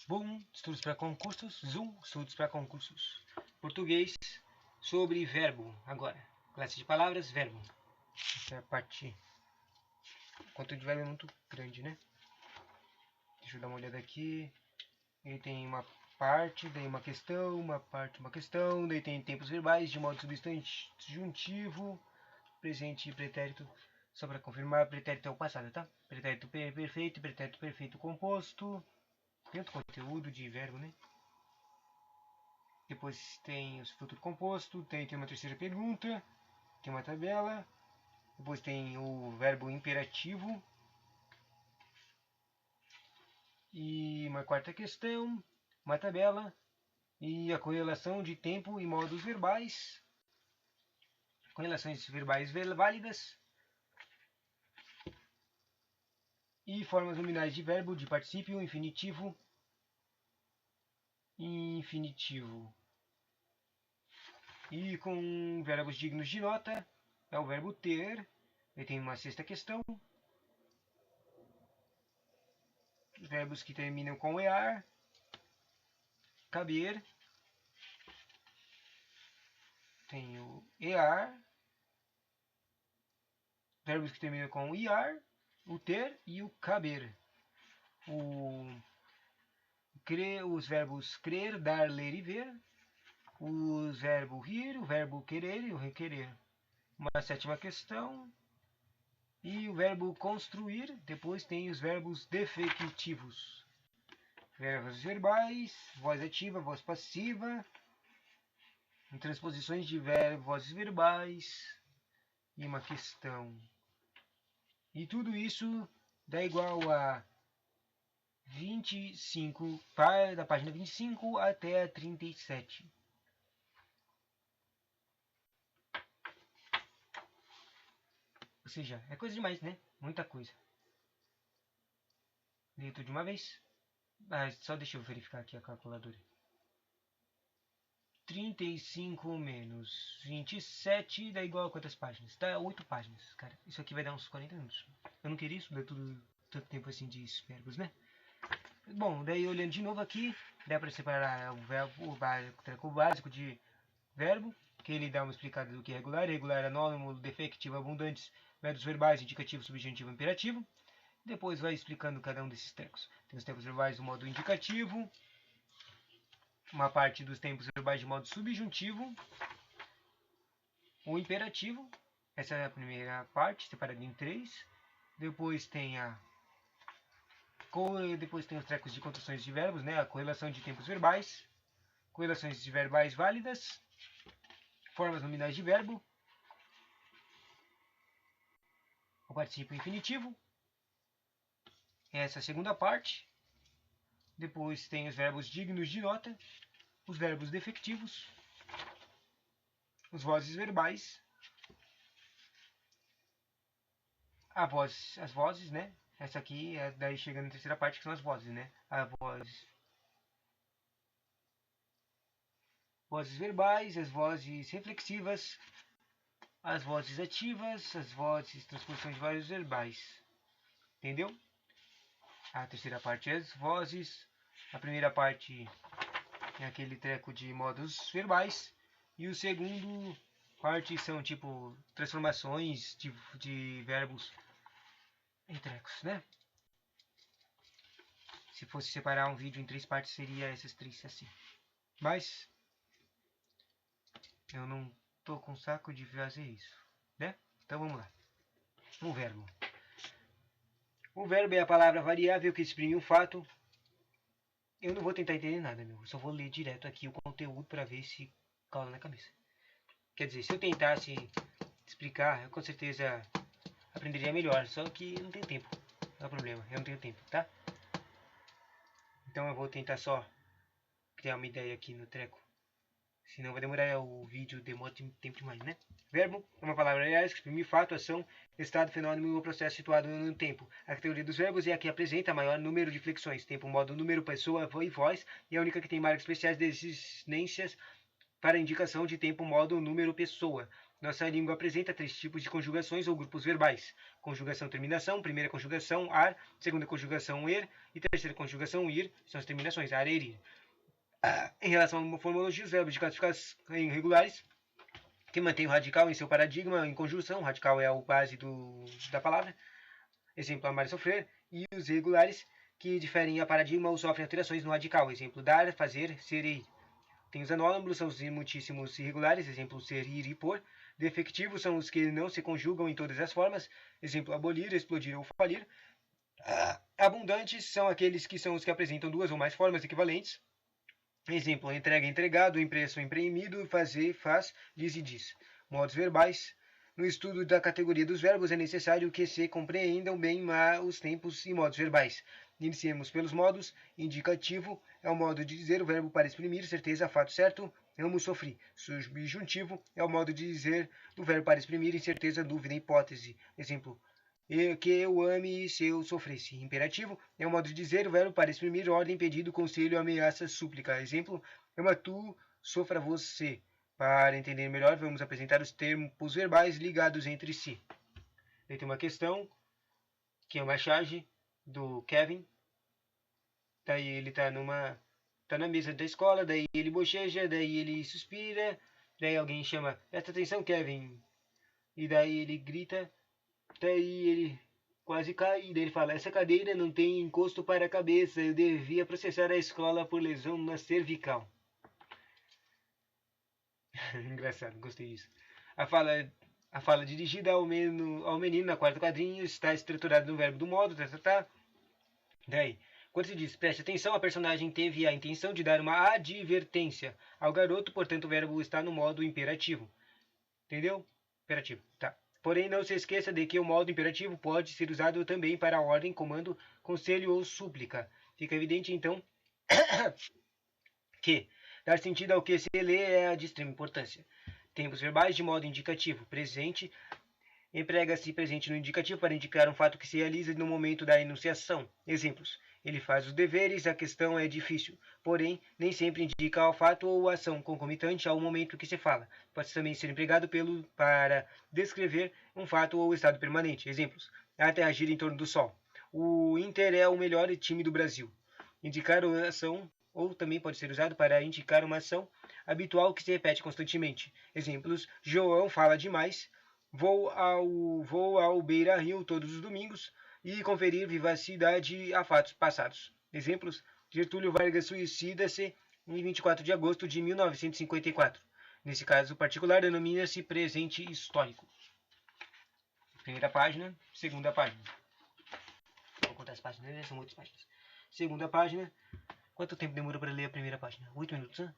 Boom, estudos para concursos. Zoom, estudos para concursos. Português sobre verbo. Agora, classe de palavras, verbo. Essa é a parte. O conteúdo de verbo é muito grande, né? Deixa eu dar uma olhada aqui. Ele tem uma parte, daí uma questão, uma parte, uma questão. Daí tem tempos verbais de modo substantivo, presente e pretérito. Só para confirmar, pretérito é o passado, tá? Pretérito perfeito composto. Tem outro conteúdo de verbo, né? Depois tem o futuro composto, tem uma terceira pergunta, tem uma tabela. Depois tem o verbo imperativo. E uma quarta questão, uma tabela. E a correlação de tempo e modos verbais. Correlações verbais válidas. E formas nominais de verbo, de particípio, infinitivo. Infinitivo. E com verbos dignos de nota, é o verbo ter. Aí tem uma sexta questão. Verbos que terminam com EAR. Caber. Tem o EAR. Verbos que terminam com IAR, o ter e o caber. Os verbos crer, dar, ler e ver. Os verbos rir, o verbo querer e o requerer. Uma sétima questão. E o verbo construir. Depois tem os verbos definitivos. Verbos verbais, voz ativa, voz passiva. Transposições de vozes verbais. E uma questão. E tudo isso dá igual a 25, da página 25 até a 37. Ou seja, é coisa demais, né? Muita coisa. Leio tudo de uma vez. Só deixa eu verificar aqui a calculadora. 35 menos 27 dá igual a quantas páginas? Dá 8 páginas, cara. Isso aqui vai dar uns 40 minutos. Eu não queria estudar tudo tanto tempo assim de verbos, né? Bom, daí olhando de novo aqui, dá para separar o básico de verbo, que ele dá uma explicada do que é regular. Regular, anônimo, defectivo, abundantes, métodos verbais, indicativo, subjuntivo, imperativo. Depois vai explicando cada um desses tempos. Tem os tempos verbais do modo indicativo, uma parte dos tempos verbais de modo subjuntivo, o imperativo, essa é a primeira parte, separada em 3. Depois tem os trecos de construções de verbos, né? A correlação de tempos verbais, correlações de verbais válidas, formas nominais de verbo, o particípio infinitivo, essa é a segunda parte. Depois tem os verbos dignos de nota, os verbos defectivos, os vozes verbais, as vozes, né? Essa aqui é daí chegando na terceira parte, que são as vozes, né? Vozes verbais, as vozes reflexivas, as vozes ativas, as vozes transposições de vários verbais. Entendeu? A terceira parte é as vozes. A primeira parte é aquele treco de modos verbais. E o segundo parte são tipo transformações de verbos em trecos, né? Se fosse separar um vídeo em 3 partes, seria essas 3 assim. Mas eu não tô com saco de fazer isso, né? Então vamos lá. Um verbo. O verbo é a palavra variável que exprime um fato. Eu não vou tentar entender nada, meu. Eu só vou ler direto aqui o conteúdo para ver se cola na cabeça. Quer dizer, se eu tentasse explicar, eu com certeza aprenderia melhor. Só que eu não tenho tempo. Não é o problema, eu não tenho tempo, tá? Então eu vou tentar só criar uma ideia aqui no treco. Senão vai demorar, o vídeo demora tempo demais, né? Verbo é uma palavra aliás que exprime fato, ação, estado, fenômeno ou processo situado no tempo. A categoria dos verbos é a que apresenta maior número de flexões. Tempo, modo, número, pessoa e voz. E é a única que tem marcas especiais de existências para indicação de tempo, modo, número, pessoa. Nossa língua apresenta 3 tipos de conjugações ou grupos verbais. Conjugação terminação, primeira conjugação ar, segunda conjugação er e terceira conjugação ir, são as terminações ar, er, ir. Em relação à formologia, os verbos de classificação irregulares, que mantém o radical em seu paradigma em conjunção, o radical é a base da palavra, exemplo, amar e sofrer, e os regulares, que diferem a paradigma ou sofrem alterações no radical, exemplo, dar, fazer, ser e ir. Tem os anômalos, são os muitíssimos irregulares, exemplo, ser, ir e por. Defectivos são os que não se conjugam em todas as formas, exemplo, abolir, explodir ou falir. Abundantes são aqueles que são os que apresentam 2 ou mais formas equivalentes, exemplo, entrega, entregado, impresso, imprimido, fazer, faz, diz e diz. Modos verbais. No estudo da categoria dos verbos é necessário que se compreendam bem os tempos e modos verbais. Iniciemos pelos modos. Indicativo é o modo de dizer o verbo para exprimir certeza, fato certo, amo, sofri. Subjuntivo é o modo de dizer do verbo para exprimir incerteza, dúvida, hipótese. Exemplo, que eu ame se eu sofresse. Imperativo é o modo de dizer o verbo para exprimir ordem, pedido, conselho, ameaça, súplica. Exemplo, ama tu, sofra você. Para entender melhor, vamos apresentar os tempos verbais ligados entre si. Aí tem uma questão, que é uma charge do Kevin. Daí ele tá na mesa da escola, daí ele bocheja, daí ele suspira, daí alguém chama, presta atenção, Kevin. E daí ele grita, daí ele quase cai, daí ele fala, essa cadeira não tem encosto para a cabeça, eu devia processar a escola por lesão na cervical. Engraçado, gostei disso. A fala dirigida ao menino na quarta quadrinho está estruturada no verbo do modo, Daí, quando se diz preste atenção, a personagem teve a intenção de dar uma advertência ao garoto, portanto o verbo está no modo imperativo. Entendeu? Imperativo, tá. Porém, não se esqueça de que o modo imperativo pode ser usado também para ordem, comando, conselho ou súplica. Fica evidente, então, que dar sentido ao que se lê é de extrema importância. Tempos verbais de modo indicativo. Presente. Emprega-se presente no indicativo para indicar um fato que se realiza no momento da enunciação. Exemplos. Ele faz os deveres, a questão é difícil. Porém, nem sempre indica o fato ou a ação concomitante ao momento que se fala. Pode também ser empregado para descrever um fato ou estado permanente. Exemplos. A Terra gira em torno do Sol. O Inter é o melhor time do Brasil. Indicar a ação ou também pode ser usado para indicar uma ação habitual que se repete constantemente. Exemplos. João fala demais. Vou ao Beira-Rio todos os domingos e conferir vivacidade a fatos passados. Exemplos. Getúlio Vargas suicida-se em 24 de agosto de 1954. Nesse caso particular, denomina-se presente histórico. Primeira página, segunda página. Vou contar as páginas, né? São 8 páginas. Segunda página. Quanto tempo demorou para ler a primeira página? 8 minutos, né?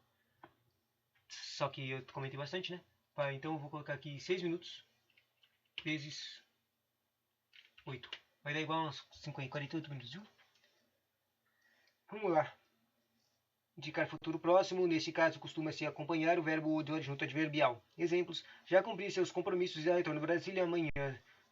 Só que eu comentei bastante, né? Então eu vou colocar aqui 6 minutos vezes 8. Vai dar igual a uns 48 minutos, viu? Vamos lá. Indicar futuro próximo, nesse caso costuma-se acompanhar o verbo do adjunto adverbial. Exemplos. Já cumpri seus compromissos e retorno a Brasília amanhã.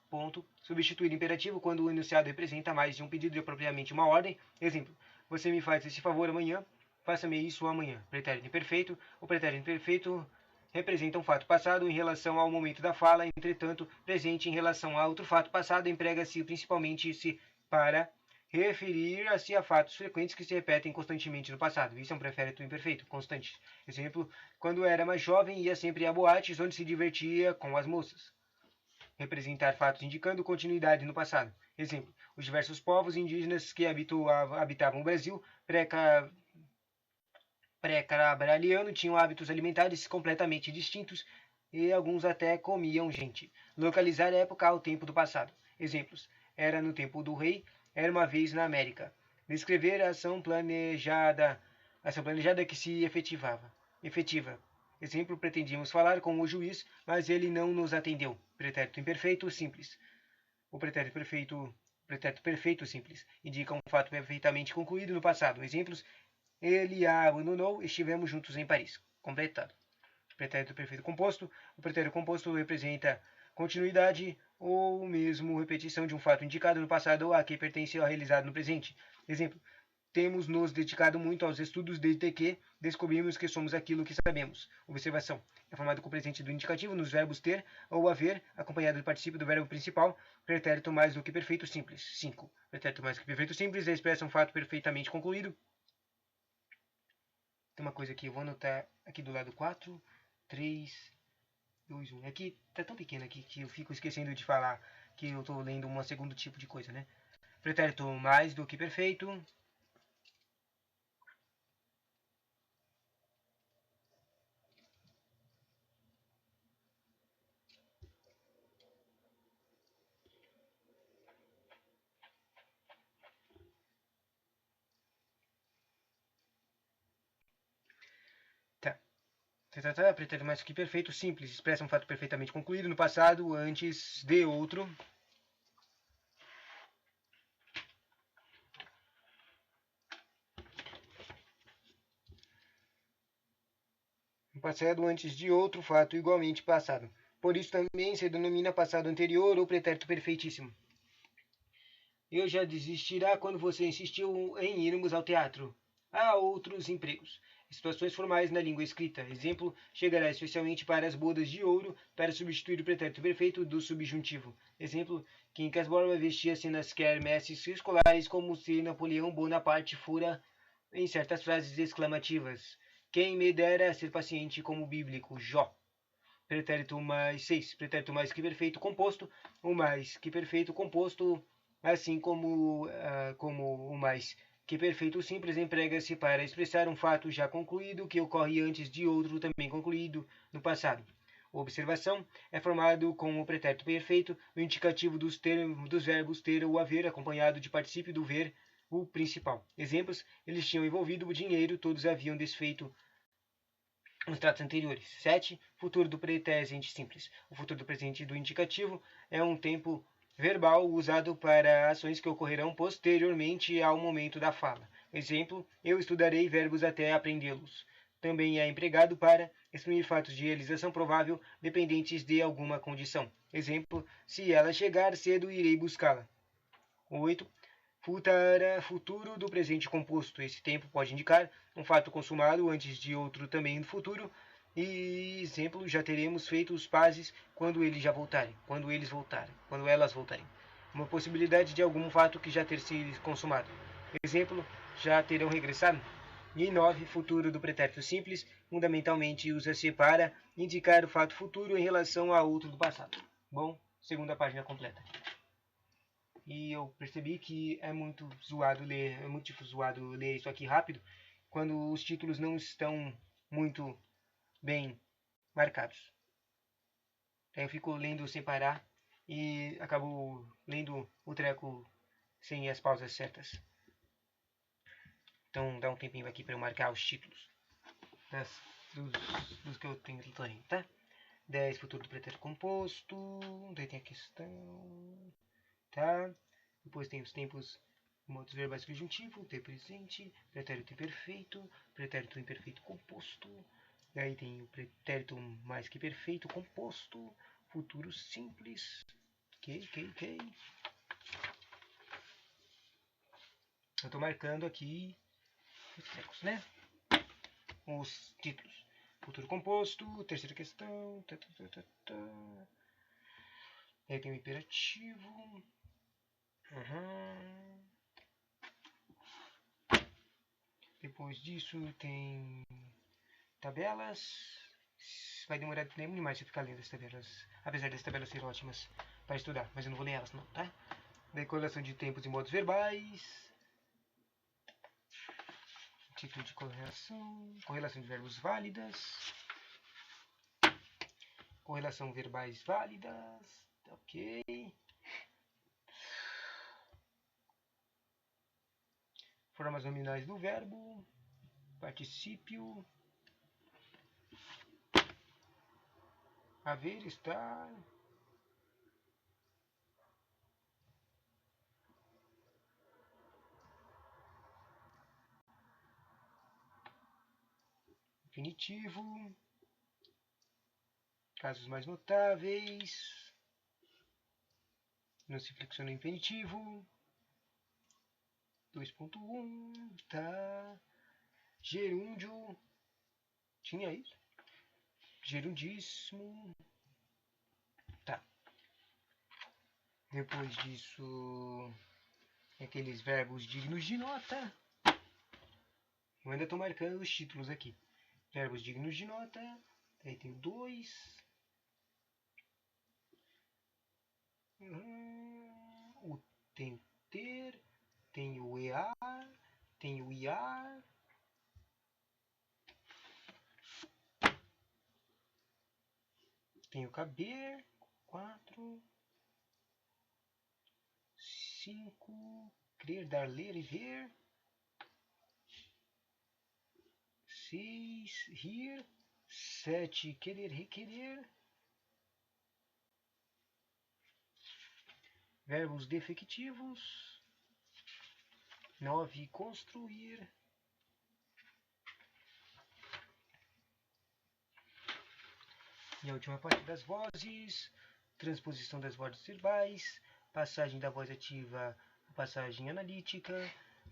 Ponto. Substituir imperativo quando o enunciado representa mais de um pedido e propriamente uma ordem. Exemplo. Você me faz esse favor amanhã. Faça-me isso amanhã. Pretérito imperfeito. O pretérito imperfeito representa um fato passado em relação ao momento da fala, entretanto, presente em relação a outro fato passado, emprega-se principalmente para referir-se a fatos frequentes que se repetem constantemente no passado. Isso é um pretérito imperfeito, constante. Exemplo, quando era mais jovem, ia sempre a boates onde se divertia com as moças. Representar fatos indicando continuidade no passado. Exemplo, os diversos povos indígenas que habitavam o Brasil pré-cabraliano tinham hábitos alimentares completamente distintos e alguns até comiam gente. Localizar a época ao tempo do passado. Exemplos. Era no tempo do rei, era uma vez na América. Descrever a ação planejada que se efetiva. Exemplo, pretendíamos falar com o juiz, mas ele não nos atendeu. Pretérito imperfeito simples. O pretérito perfeito simples indica um fato perfeitamente concluído no passado. Exemplos. Ele a abandonou, estivemos juntos em Paris. Completado. Pretérito perfeito composto. O pretérito composto representa continuidade ou mesmo repetição de um fato indicado no passado ou a que pertence ao realizado no presente. Exemplo. temos nos dedicado muito aos estudos desde que descobrimos que somos aquilo que sabemos. Observação. É formado com o presente do indicativo nos verbos ter ou haver, acompanhado do particípio do verbo principal, pretérito mais do que perfeito simples. 5. Pretérito mais do que perfeito simples expressa um fato perfeitamente concluído. Tem uma coisa aqui, eu vou anotar aqui do lado 4, 3, 2, 1. Aqui tá tão pequeno aqui que eu fico esquecendo de falar que eu estou lendo um segundo tipo de coisa, né? Pretérito mais do que perfeito. Tá. Pretérito mais do que perfeito, simples. Expressa um fato perfeitamente concluído no passado, antes de outro. No passado, antes de outro fato igualmente passado. Por isso também se denomina passado anterior ou pretérito perfeitíssimo. Eu já desistirá quando você insistiu em irmos ao teatro. Há outros empregos. Situações formais na língua escrita. Exemplo, chegará especialmente para as bodas de ouro para substituir o pretérito perfeito do subjuntivo. Exemplo, Quincas Borba vestia-se nas quermesses escolares como se Napoleão Bonaparte fora em certas frases exclamativas. Quem me dera ser paciente como o bíblico Jó. Pretérito mais 6. Pretérito mais que perfeito composto. O mais que perfeito composto, assim como o mais que perfeito simples, emprega-se para expressar um fato já concluído que ocorre antes de outro também concluído no passado. Observação é formado com o pretérito perfeito no indicativo dos verbos ter ou haver, acompanhado de particípio do ver, o principal. Exemplos, eles tinham envolvido o dinheiro, todos haviam desfeito nos tratos anteriores. 7. Futuro do presente simples. O futuro do presente do indicativo é um tempo verbal usado para ações que ocorrerão posteriormente ao momento da fala. Exemplo, eu estudarei verbos até aprendê-los. Também é empregado para exprimir fatos de realização provável dependentes de alguma condição. Exemplo, se ela chegar cedo, irei buscá-la. 8. Futuro do presente composto. Esse tempo pode indicar um fato consumado antes de outro também no futuro. E exemplo, já teremos feito os pazes quando eles já voltarem, quando eles voltarem, quando elas voltarem. Uma possibilidade de algum fato que já ter sido consumado. Exemplo, já terão regressado. E 9. Futuro do pretérito simples, fundamentalmente usa-se para indicar o fato futuro em relação a outro do passado. Bom, segunda página completa. E eu percebi que é muito zoado ler isso aqui rápido, quando os títulos não estão muito bem marcados. Aí eu fico lendo sem parar e acabo lendo o treco sem as pausas certas. Então dá um tempinho aqui para eu marcar os títulos dos que eu tenho lendo, tá? 10. Futuro do pretérito composto. Daí tem a questão. Tá? Depois tem os tempos, modos verbais subjuntivo, ter presente, pretérito imperfeito, pretérito imperfeito composto. Aí tem o pretérito mais que perfeito composto, futuro simples. Ok. Eu tô marcando aqui os trecos, né? Os títulos. Futuro composto, terceira questão. Aí tem o imperativo. Depois disso tem tabelas. Vai demorar tempo demais você ficar lendo as tabelas. Apesar das tabelas serem ótimas para estudar, mas eu não vou ler elas não, tá? Decoração de tempos e modos verbais. Título de correlação. Correlação de verbos válidas. Correlação verbais válidas. Ok. Formas nominais do verbo. Particípio. Haver, estar. Infinitivo. Casos mais notáveis. Não se flexiona o infinitivo. 2.1, tá? Gerúndio. Tinha isso? Gerundíssimo. Tá. Depois disso, aqueles verbos dignos de nota. Eu ainda estou marcando os títulos aqui. Verbos dignos de nota. Aí tem o 2. Tem o ter. Tem o EAR. Tem o IAR. Tem o caber. 4. 5. Crer, dar, ler e ver. 6. Rir. 7. Querer, requerer. Verbos defectivos. 9. Construir. E a última parte das vozes. Transposição das vozes verbais. Passagem da voz ativa a passagem analítica.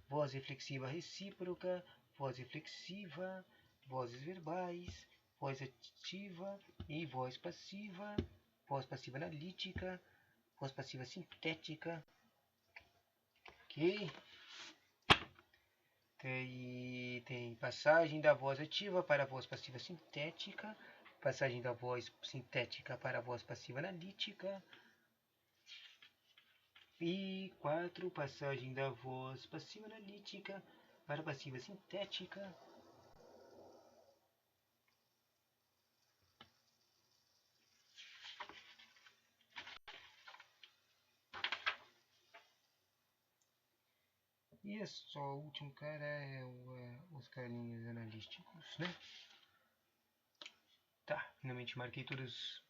Voz reflexiva recíproca. Voz reflexiva. Vozes verbais. Voz ativa e voz passiva. Voz passiva analítica. Voz passiva sintética. Ok? Tem passagem da voz ativa para a voz passiva sintética. Passagem da voz sintética para a voz passiva analítica. E 4. Passagem da voz passiva analítica para a passiva sintética. E é só o último cara é os carinhas analíticos, né? Tá, finalmente marquei todos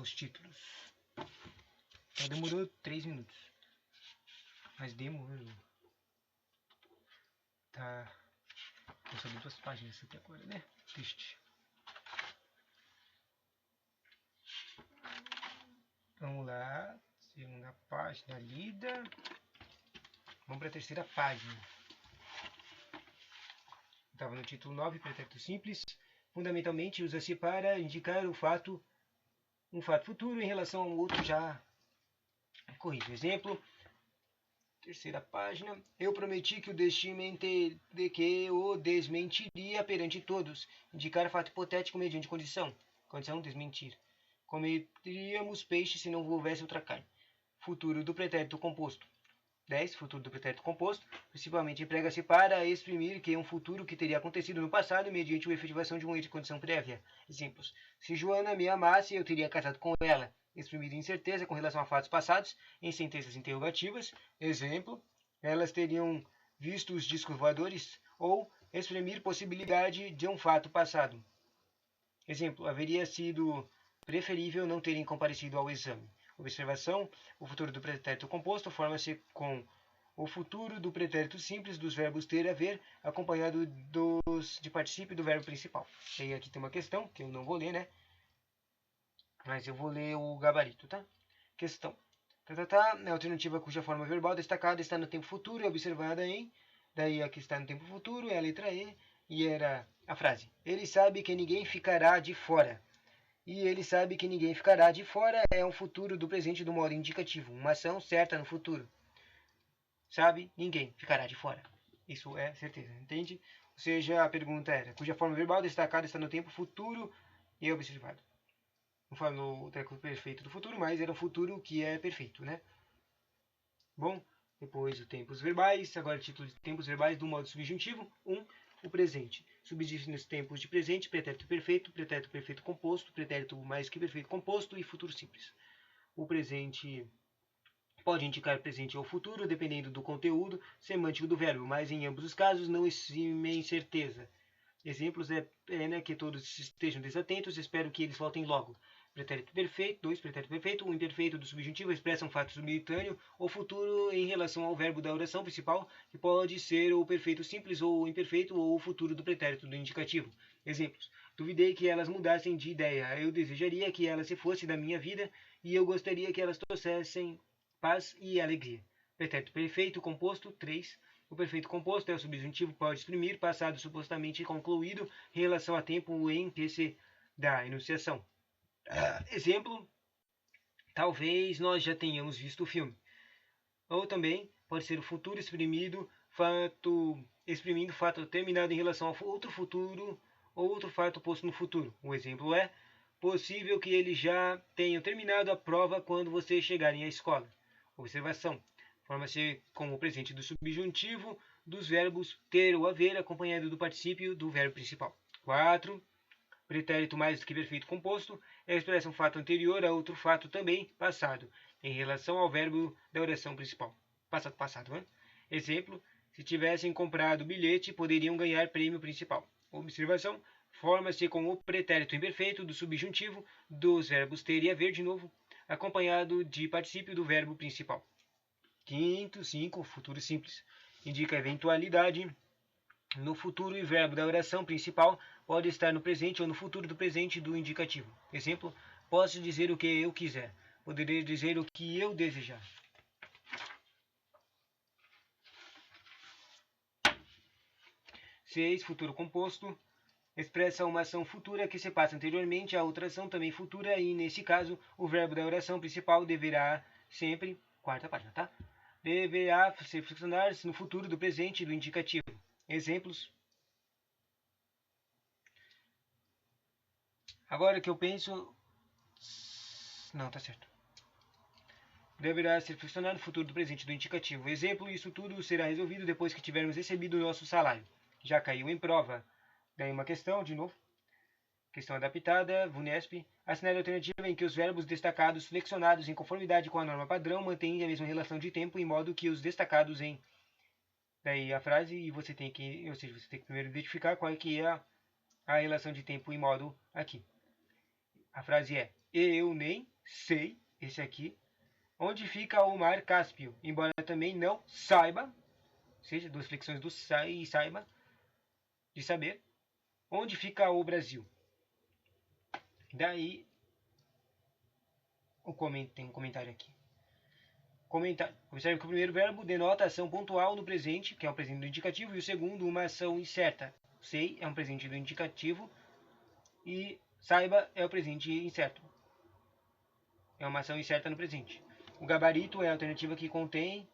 os títulos. Só demorou 3 minutos. Mas demorou. Tá. Vou só 2 páginas até agora, né? Triste. Vamos lá. Segunda página lida. Vamos para a terceira página. Estava no título 9, pretérito simples. Fundamentalmente usa-se para indicar um fato futuro em relação a um outro já corrido. Exemplo, terceira página. Eu prometi que o desmentiria perante todos. Indicar fato hipotético mediante condição. Condição, desmentir. Comeríamos peixe se não houvesse outra carne. Futuro do pretérito composto. 10. Futuro do pretérito composto. Principalmente emprega-se para exprimir que um futuro que teria acontecido no passado mediante a efetivação de uma condição prévia. Exemplos. Se Joana me amasse, eu teria casado com ela. Exprimir incerteza com relação a fatos passados em sentenças interrogativas. Exemplo. Elas teriam visto os discos voadores. Ou exprimir possibilidade de um fato passado. Exemplo. Haveria sido preferível não terem comparecido ao exame. Observação: o futuro do pretérito composto forma-se com o futuro do pretérito simples dos verbos ter e haver, acompanhado de particípio do verbo principal. E aqui tem uma questão, que eu não vou ler, né? Mas eu vou ler o gabarito, tá? Questão. A alternativa cuja forma verbal destacada está no tempo futuro e observada em... Daí aqui está no tempo futuro, é a letra E, e era a frase. Ele sabe que ninguém ficará de fora. E ele sabe que ninguém ficará de fora é um futuro do presente do modo indicativo, uma ação certa no futuro. Sabe, ninguém ficará de fora. Isso é certeza, entende? Ou seja, a pergunta era, cuja forma verbal destacada está no tempo futuro e observado. Não falou o tempo perfeito do futuro, mas era um futuro que é perfeito, né? Bom, depois os tempos verbais, agora o título de tempos verbais do modo subjuntivo. 1. O presente. Subdivide nos tempos de presente, pretérito perfeito composto, pretérito mais que perfeito composto e futuro simples. O presente pode indicar presente ou futuro, dependendo do conteúdo semântico do verbo, mas em ambos os casos não exime incerteza. Exemplos é pena que todos estejam desatentos, espero que eles voltem logo. Pretérito perfeito, 2. Pretérito perfeito, o imperfeito do subjuntivo expressa um fato simultâneo ou futuro em relação ao verbo da oração principal, que pode ser o perfeito simples ou o imperfeito ou o futuro do pretérito do indicativo. Exemplos. Duvidei que elas mudassem de ideia. Eu desejaria que elas se fossem da minha vida e eu gostaria que elas trouxessem paz e alegria. Pretérito perfeito composto. 3. O perfeito composto é o subjuntivo pode exprimir passado supostamente concluído em relação a tempo em que se dá a enunciação. Exemplo, talvez nós já tenhamos visto o filme. Ou também pode ser o futuro exprimindo fato terminado em relação a outro futuro ou outro fato posto no futuro. O exemplo é possível que ele já tenha terminado a prova quando vocês chegarem à escola. Observação. Forma-se como o presente do subjuntivo dos verbos ter ou haver acompanhado do particípio do verbo principal. 4. Pretérito mais do que perfeito composto expressa um fato anterior a outro fato também passado, em relação ao verbo da oração principal. Passado, né? Exemplo, se tivessem comprado o bilhete, poderiam ganhar prêmio principal. Observação, forma-se com o pretérito imperfeito do subjuntivo dos verbos ter e haver de novo, acompanhado de particípio do verbo principal. Quinto, 5, futuro simples. Indica a eventualidade no futuro e verbo da oração principal pode estar no presente ou no futuro do presente do indicativo. Exemplo, posso dizer o que eu quiser. Poderei dizer o que eu desejar. 6. Futuro composto. Expressa uma ação futura que se passa anteriormente a outra ação também futura e, nesse caso, o verbo da oração principal deverá sempre, quarta página, tá? Deverá se flexionar-se no futuro do presente do indicativo. Exemplos. Agora que eu penso... Não, tá certo. Deverá ser flexionado no futuro do presente do indicativo. Exemplo, isso tudo será resolvido depois que tivermos recebido o nosso salário. Já caiu em prova. Daí uma questão, de novo. Questão adaptada, VUNESP. Assinale a alternativa em que os verbos destacados flexionados em conformidade com a norma padrão mantêm a mesma relação de tempo em modo que os destacados em... Daí a frase, e você tem que... Ou seja, você tem que primeiro identificar qual é que é a relação de tempo em modo aqui. A frase é: eu nem sei, esse aqui, onde fica o mar Cáspio, embora também não saiba, ou seja, duas flexões do sai e saiba, de saber, onde fica o Brasil. Daí, tem um comentário aqui. Comentário. Observe que o primeiro verbo denota ação pontual no presente, que é o presente do indicativo, e o segundo, uma ação incerta. Sei é um presente do indicativo e saiba é o presente incerto. É uma ação incerta no presente. O gabarito é a alternativa que contém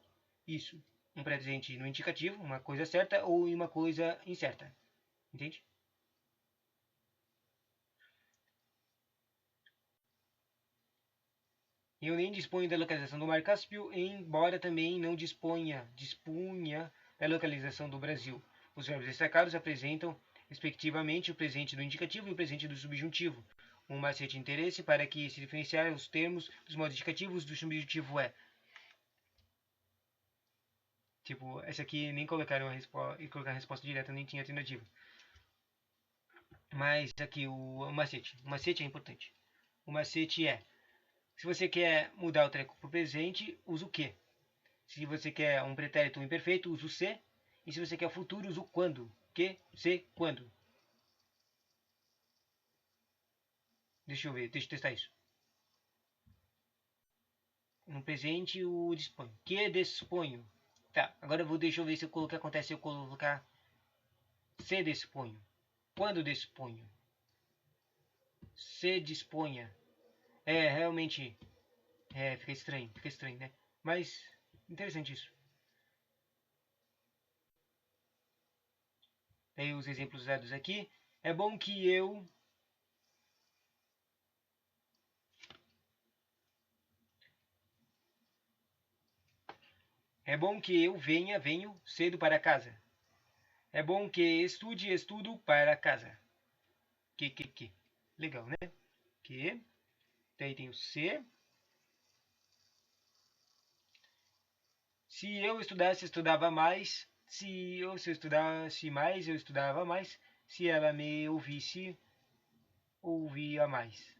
isso. Um presente no indicativo, uma coisa certa ou uma coisa incerta. Entende? Eu nem disponho da localização do Mar Cáspio, embora também não dispunha da localização do Brasil. Os verbos destacados apresentam, respectivamente, o presente do indicativo e o presente do subjuntivo. Um macete de interesse para que se diferenciar os termos dos modos indicativos do subjuntivo é... Tipo, essa aqui nem colocaram e colocar a resposta direta, nem tinha alternativa. Mas aqui o macete. O macete é importante. O macete é: se você quer mudar o treco para o presente, usa o que. Se você quer um pretérito imperfeito, usa o se. E se você quer o futuro, usa o quando. Que, se, quando. Deixa eu ver, deixa eu testar isso. No presente, o disponho. Que disponho. Tá, agora deixa eu ver se o que acontece se eu colocar se disponho. Quando disponho. Se disponha. É, realmente. Fica estranho, né? Mas, interessante isso. Tem os exemplos usados aqui. É bom que eu... venho cedo para casa. É bom que estudo para casa. Que. Legal, né? Que. Daí tem o se. Se eu estudasse, estudava mais. Se eu estudasse mais, eu estudava mais. Se ela me ouvisse, ouvia mais.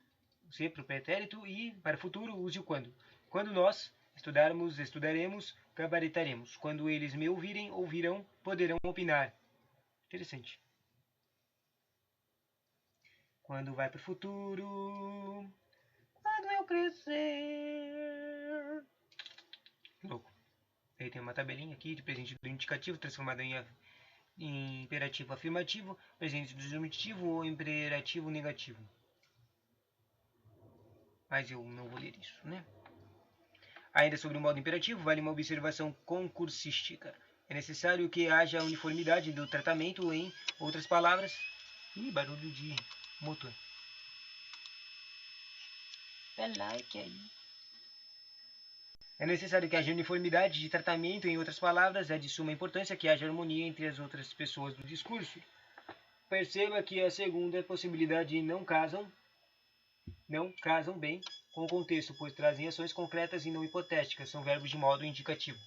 Se para o pretérito e para o futuro use o quando. Quando nós estudarmos, estudaremos, gabaritaremos. Quando eles me ouvirem, ouvirão, poderão opinar. Interessante. Quando vai para o futuro, quando eu crescer. Louco. Aí tem uma tabelinha aqui de presente do indicativo transformado em imperativo afirmativo, presente do subjuntivo ou imperativo negativo. Mas eu não vou ler isso, né? Ainda sobre o modo imperativo, vale uma observação concursística. É necessário que haja uniformidade do tratamento, em outras palavras... Ih, barulho de motor. Dá like aí. É necessário que haja uniformidade de tratamento, em outras palavras, é de suma importância que haja harmonia entre as outras pessoas do discurso. Perceba que a segunda possibilidade não casam bem com o contexto, pois trazem ações concretas e não hipotéticas, são verbos de modo indicativo.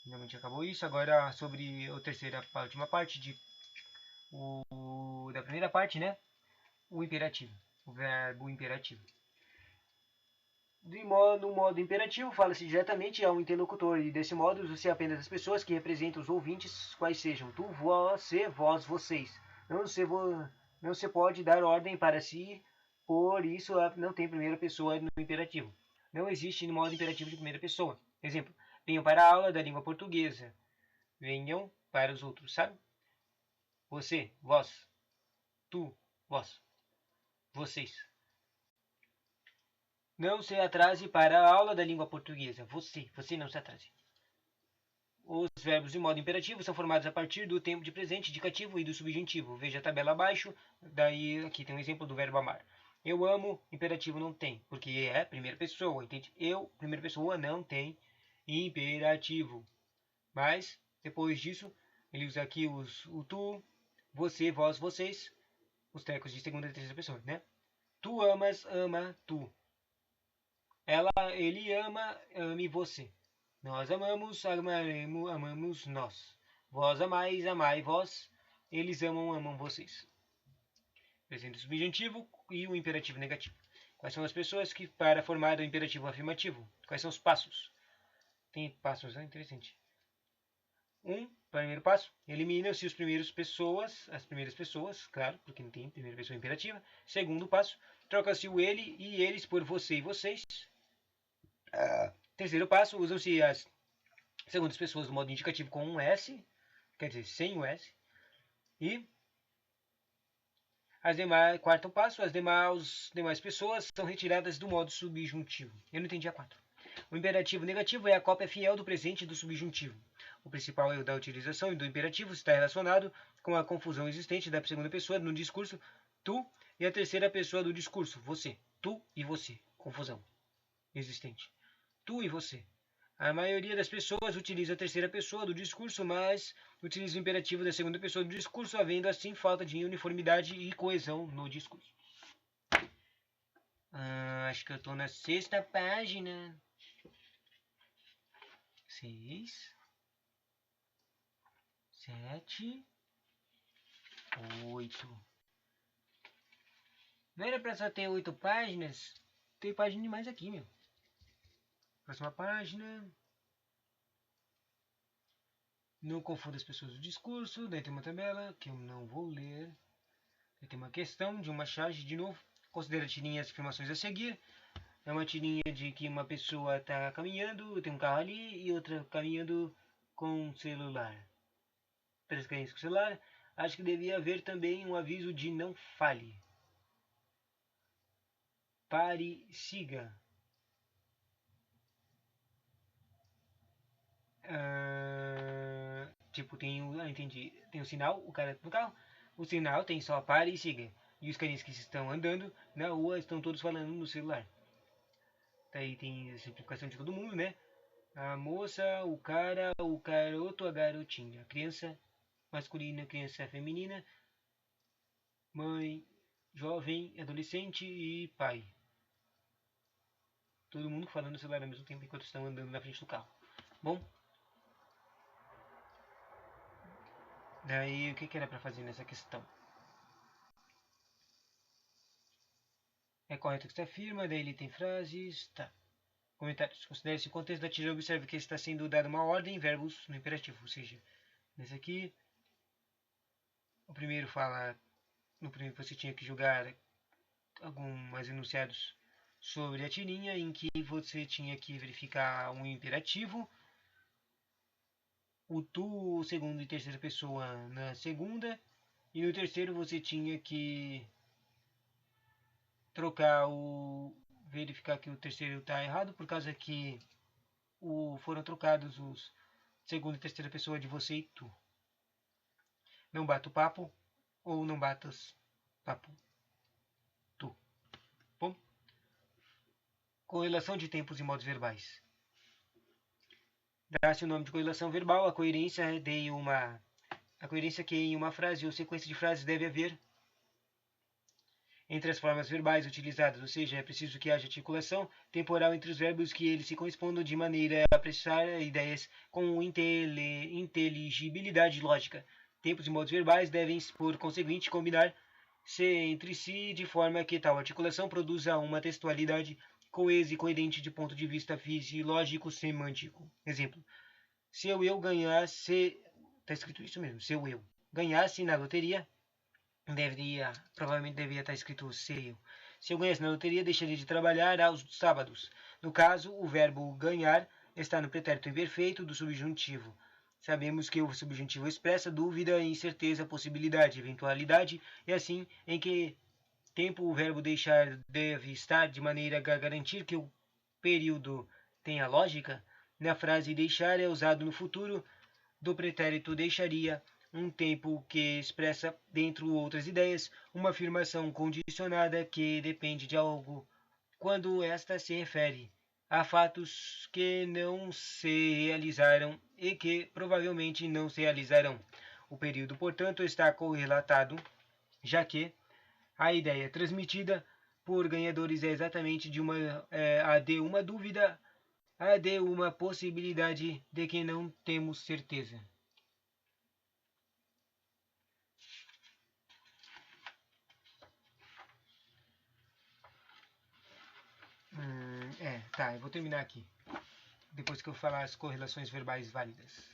Finalmente acabou isso. Agora sobre a última parte da primeira parte, né? O imperativo, o verbo imperativo. No modo imperativo, fala-se diretamente ao interlocutor, e desse modo usa-se apenas as pessoas que representam os ouvintes, quais sejam tu, você, vós, vocês. Não se pode dar ordem para si, por isso não tem primeira pessoa no imperativo. Não existe no modo imperativo de primeira pessoa. Exemplo, venham para a aula da língua portuguesa. Venham para os outros, sabe? Você, vós, tu, vós, vocês. Não se atrase para a aula da língua portuguesa. Você não se atrase. Os verbos de modo imperativo são formados a partir do tempo de presente, indicativo e do subjuntivo. Veja a tabela abaixo. Daí aqui tem um exemplo do verbo amar. Eu amo, imperativo não tem, porque é primeira pessoa, entende? Eu, primeira pessoa, não tem imperativo. Mas, depois disso, ele usa aqui o tu, você, vós, vocês, os tecos de segunda e terceira pessoa, né? Tu amas, ama, tu. Ele ama, ame você. Nós amamos, amaremos, amamos nós. Vós amais, amai vós. Eles amam, amam vocês. Presente subjuntivo e o imperativo negativo. Quais são as pessoas que para formar o imperativo afirmativo? Quais são os passos? Tem passos, é interessante. Primeiro passo, elimina-se as primeiras pessoas, claro, porque não tem primeira pessoa imperativa. Segundo passo, troca-se o ele e eles por você e vocês. Terceiro passo, usam-se as segundas pessoas do modo indicativo com um S, quer dizer, sem o S. E quarto passo, as demais pessoas são retiradas do modo subjuntivo. Eu não entendi a 4. O imperativo negativo é a cópia fiel do presente do subjuntivo. O principal erro da utilização do imperativo está relacionado com a confusão existente da segunda pessoa no discurso tu e a terceira pessoa do discurso você. Tu e você. Confusão existente. Tu e você. A maioria das pessoas utiliza a terceira pessoa do discurso, mas utiliza o imperativo da segunda pessoa do discurso, havendo assim falta de uniformidade e coesão no discurso. Acho que eu estou na 6ª página. 6, 7, 8. Não era pra só ter 8 páginas? Tem página demais aqui, meu. Próxima página. Não confunda as pessoas do discurso. Daí tem uma tabela que eu não vou ler. Daí tem uma questão de uma charge de novo. Considera a tirinha as afirmações a seguir. É uma tirinha de que uma pessoa está caminhando, tem um carro ali, e outra caminhando com um celular. 3 crianças com celular. Acho que devia haver também um aviso de não fale. Pare, siga. Tipo, entendi. Tem o sinal, o cara no carro. O sinal tem só pare e siga. E os carinhas que estão andando na rua estão todos falando no celular. Daí tem a simplificação de todo mundo, né? A moça, o cara, o garoto, a garotinha. Criança masculina, criança feminina. Mãe, jovem, adolescente e pai. Todo mundo falando no celular ao mesmo tempo enquanto estão andando na frente do carro. Bom, daí o que era para fazer nessa questão? É correto que se afirma, daí ele tem frases, tá. Comentários. Considere-se o contexto da tira, observe que está sendo dada uma ordem, verbos no imperativo, ou seja, nesse aqui, o primeiro fala, no primeiro você tinha que jogar alguns enunciados sobre a tirinha, em que você tinha que verificar um imperativo, o tu, segundo e terceira pessoa na segunda, e no terceiro você tinha que trocar verificar que o terceiro está errado, por causa que foram trocados os segunda e terceira pessoa de você e tu. Não bata o papo ou não batas papo. Tu. Bom? Correlação de tempos e modos verbais. Dá-se o nome de correlação verbal a coerência que em uma frase ou sequência de frases deve haver entre as formas verbais utilizadas, ou seja, é preciso que haja articulação temporal entre os verbos que eles se correspondam de maneira a apressar ideias com inteligibilidade lógica. Tempos e modos verbais devem, por conseguinte, combinar-se entre si de forma que tal articulação produza uma textualidade coesa e coerente de ponto de vista fisiológico-semântico. Exemplo: se eu ganhasse, está escrito isso mesmo, se eu ganhasse na loteria, provavelmente deveria estar escrito se eu. Se eu ganhasse na loteria, deixaria de trabalhar aos sábados. No caso, o verbo ganhar está no pretérito imperfeito do subjuntivo. Sabemos que o subjuntivo expressa dúvida, incerteza, possibilidade, eventualidade, e assim, em que tempo o verbo deixar deve estar de maneira a garantir que o período tenha lógica. Na frase deixar é usado no futuro do pretérito deixaria, um tempo que expressa, dentre outras ideias, uma afirmação condicionada que depende de algo, quando esta se refere a fatos que não se realizaram e que provavelmente não se realizarão. O período, portanto, está correlatado, já que a ideia transmitida por ganhadores é exatamente a de uma dúvida, a de uma possibilidade de que não temos certeza. Tá, eu vou terminar aqui. Depois que eu falar as correlações verbais válidas.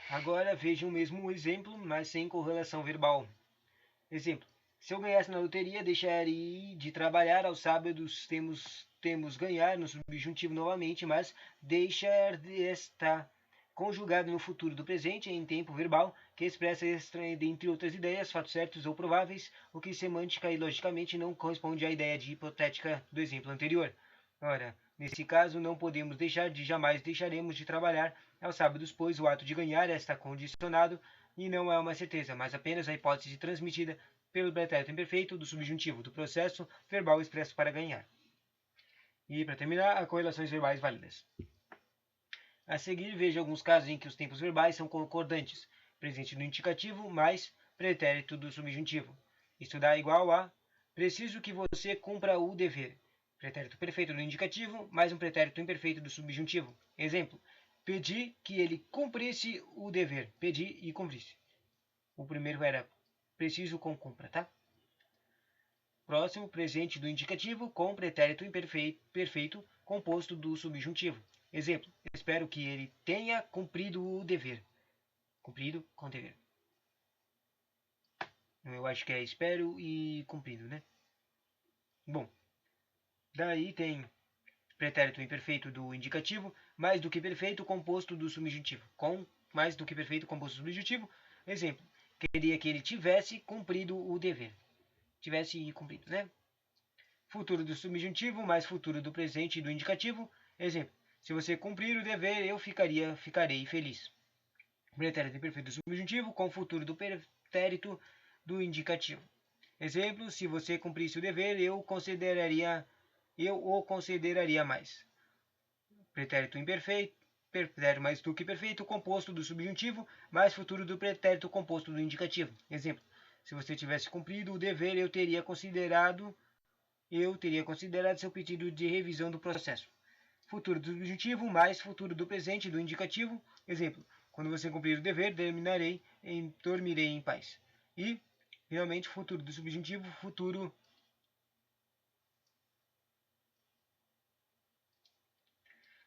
Agora veja o mesmo exemplo, mas sem correlação verbal. Exemplo: se eu ganhasse na loteria, deixaria de trabalhar aos sábados. Temos ganhar no subjuntivo novamente, mas deixar está conjugado no futuro do presente em tempo verbal, que expressa, dentre outras ideias, fatos certos ou prováveis, o que semântica e logicamente não corresponde à ideia de hipotética do exemplo anterior. Ora, nesse caso, não podemos jamais deixaremos de trabalhar aos sábados, pois o ato de ganhar está condicionado e não é uma certeza, mas apenas a hipótese transmitida pelo pretérito imperfeito do subjuntivo do processo verbal expresso para ganhar. E, para terminar, as correlações verbais válidas. A seguir, veja alguns casos em que os tempos verbais são concordantes, presente no indicativo mais pretérito do subjuntivo. Isso dá igual a preciso que você cumpra o dever. Pretérito perfeito do indicativo mais um pretérito imperfeito do subjuntivo. Exemplo: pedi que ele cumprisse o dever. Pedi e cumprisse. O primeiro era preciso com cumpra, tá? Próximo, presente do indicativo com pretérito perfeito composto do subjuntivo. Exemplo: espero que ele tenha cumprido o dever. Cumprido com dever. Eu acho que é espero e cumprido, né? Bom, daí tem pretérito imperfeito do indicativo, mais do que perfeito composto do subjuntivo. Com mais do que perfeito composto do subjuntivo. Exemplo: queria que ele tivesse cumprido o dever. Tivesse cumprido, né? Futuro do subjuntivo mais futuro do presente e do indicativo. Exemplo: se você cumprir o dever, ficarei feliz. Pretérito imperfeito do subjuntivo com futuro do pretérito do indicativo. Exemplo: se você cumprisse o dever, eu o consideraria mais. Pretérito imperfeito, pretérito mais do que perfeito composto do subjuntivo mais futuro do pretérito composto do indicativo. Exemplo: se você tivesse cumprido o dever, eu teria considerado seu pedido de revisão do processo. Futuro do subjuntivo mais futuro do presente do indicativo. Exemplo: quando você cumprir o dever, dormirei em paz. E, finalmente, futuro do subjuntivo, futuro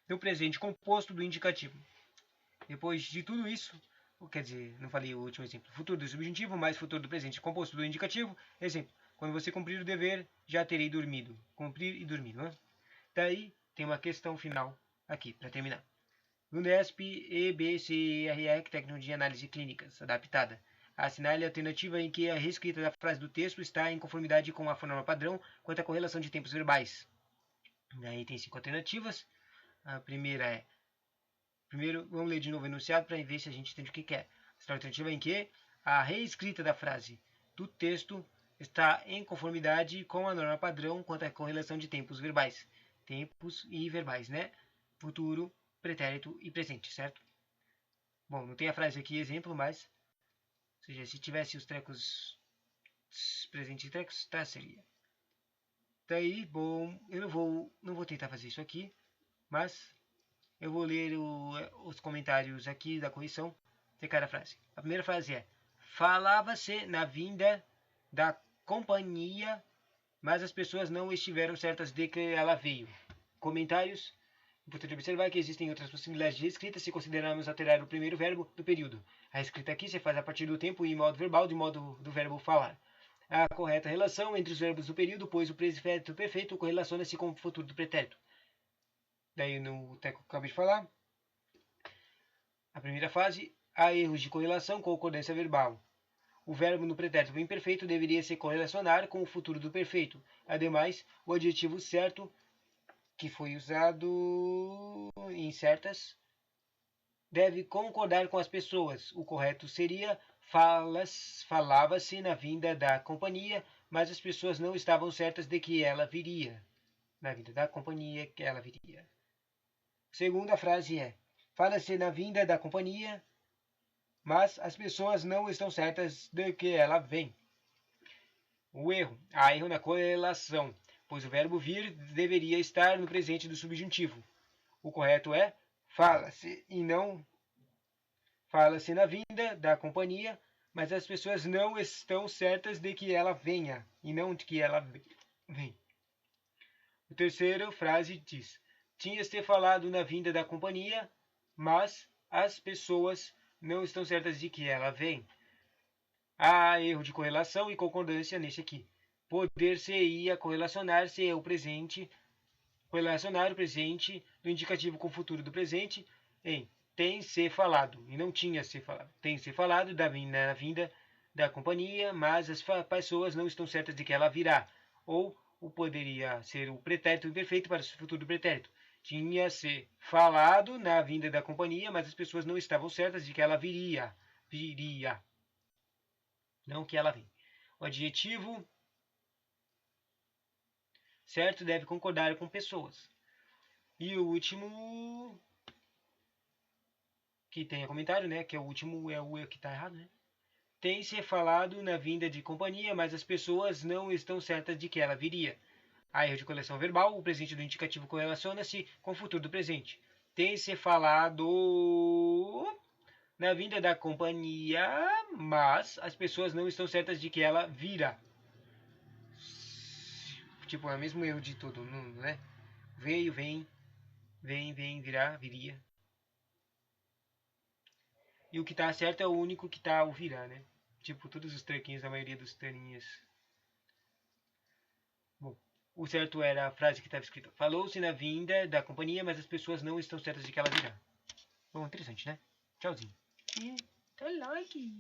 do presente composto do indicativo. Depois de tudo isso, quer dizer, não falei o último exemplo. Futuro do subjuntivo mais futuro do presente composto do indicativo. Exemplo, quando você cumprir o dever, já terei dormido. Cumprir e dormido, né? Daí tem uma questão final aqui, para terminar. Unesp EBCRE, Técnico de Análise Clínicas, adaptada. Assinale a alternativa em que a reescrita da frase do texto está em conformidade com a fonema padrão quanto à correlação de tempos verbais. Daí tem 5 alternativas. A primeira é... Primeiro, vamos ler de novo o enunciado para ver se a gente entende o que é. A alternativa em que a reescrita da frase do texto está em conformidade com a norma padrão quanto à correlação de tempos verbais. Tempos e verbais, né? Futuro, pretérito e presente, certo? Bom, não tem a frase aqui exemplo, mas... Ou seja, se tivesse os trecos presente e trecos, tá, seria. Daí, bom, eu não vou tentar fazer isso aqui, mas eu vou ler os comentários aqui da correção de cada frase. A primeira frase é: falava-se na vinda da companhia, mas as pessoas não estiveram certas de que ela veio. Comentários. Importante observar que existem outras possibilidades de escrita se considerarmos alterar o primeiro verbo do período. A escrita aqui se faz a partir do tempo e modo verbal, de modo do verbo falar. A correta relação entre os verbos do período, pois o pretérito perfeito correlaciona-se com o futuro do pretérito. Daí no teco que eu acabei de falar. A primeira fase, há erros de correlação com concordância verbal. O verbo no pretérito imperfeito deveria se correlacionar com o futuro do perfeito. Ademais, o adjetivo certo que foi usado em certas deve concordar com as pessoas. O correto seria falava-se na vinda da companhia, mas as pessoas não estavam certas de que ela viria. Na vinda da companhia que ela viria. A segunda frase é: fala-se na vinda da companhia, mas as pessoas não estão certas de que ela vem. O erro. Há erro na correlação, pois o verbo vir deveria estar no presente do subjuntivo. O correto é fala-se e não fala-se na vinda da companhia, mas as pessoas não estão certas de que ela venha e não de que ela vem. A terceira frase diz: tinha-se falado na vinda da companhia, mas as pessoas não estão certas de que ela vem. Há erro de correlação e concordância nesse aqui. Poder-se-ia correlacionar-se o presente, relacionar o presente do indicativo com o futuro do presente em tem-se falado e não tinha-se falado. Tem-se falado na vinda da companhia, mas as pessoas não estão certas de que ela virá. Ou poderia ser o pretérito imperfeito para o futuro do pretérito. Tinha-se falado na vinda da companhia, mas as pessoas não estavam certas de que ela viria. Não que ela vem. O adjetivo certo deve concordar com pessoas. E o último que tem comentário, né? Que é o último é o que está errado, né? Tem-se falado na vinda de companhia, mas as pessoas não estão certas de que ela viria. Há erro de coleção verbal, o presente do indicativo correlaciona-se com o futuro do presente. Tem-se falado na vinda da companhia, mas as pessoas não estão certas de que ela virá. Tipo, é o mesmo erro de todo mundo, né? Veio, vem, virá, viria. E o que tá certo é o único que tá o virá, né? Tipo, todos os trequinhos da maioria dos telinhas. Bom, o certo era a frase que estava escrita. Falou-se na vinda da companhia, mas as pessoas não estão certas de que ela virá. Bom, interessante, né? Tchauzinho. E dá like.